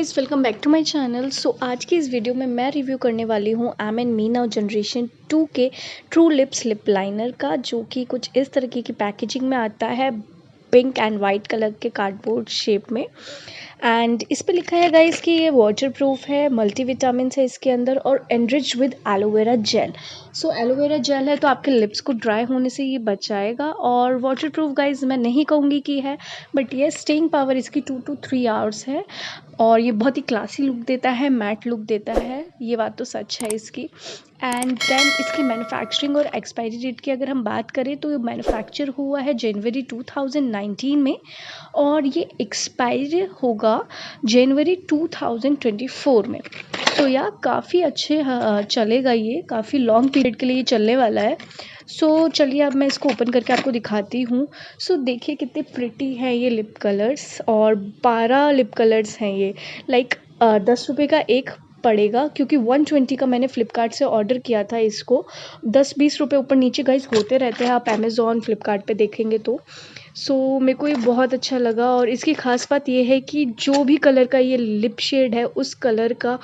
Guys, welcome back to my channel. आज की इस वीडियो में मैं रिव्यू करने वाली हूँ Menow जनरेशन 2 के ट्रू लिप्स लिप लाइनर का, जो कि कुछ इस तरीके की पैकेजिंग में आता है, पिंक एंड वाइट कलर के कार्डबोर्ड शेप में। एंड इस पे लिखा है गाइस कि ये वाटर प्रूफ है, मल्टीविटामिन है इसके अंदर और enrich with aloe vera gel. Aloe vera gel है तो आपके लिप्स को ड्राई होने से ये बचाएगा। और वाटर प्रूफ गाइस मैं नहीं कहूँगी कि है, बट ये स्टेइंग पावर इसकी 2 to 3 आवर्स है और ये बहुत ही क्लासी लुक देता है, मैट लुक देता है, ये बात तो सच है इसकी। एंड देन इसकी मैन्युफैक्चरिंग और एक्सपायरी डेट की अगर हम बात करें तो ये मैन्युफैक्चर हुआ है जनवरी 2019 में और ये एक्सपायरी होगा जनवरी 2024 में। या काफ़ी अच्छे चलेगा, ये काफ़ी लॉन्ग पीरियड के लिए ये चलने वाला है। चलिए अब मैं इसको ओपन करके आपको दिखाती हूँ। देखिए कितने प्रिटी हैं ये लिप कलर्स, और 12 लिप कलर्स हैं ये। लाइक 10 रुपये का एक पड़ेगा, क्योंकि 120 का मैंने फ़्लिपकार्ट से ऑर्डर किया था। इसको 10-20 रुपये ऊपर नीचे गाइस होते रहते हैं, आप अमेज़ॉन फ्लिपकार्ट पे देखेंगे तो। मेरे को ये बहुत अच्छा लगा। और इसकी ख़ास बात ये है कि जो भी कलर का ये लिप शेड है उस कलर का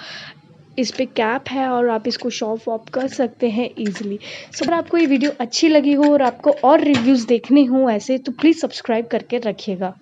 इस पे कैप है और आप इसको शॉप वॉप कर सकते हैं ईजिली। अगर आपको ये वीडियो अच्छी लगी हो और आपको और रिव्यूज़ देखने हो ऐसे, तो प्लीज़ सब्सक्राइब करके रखिएगा।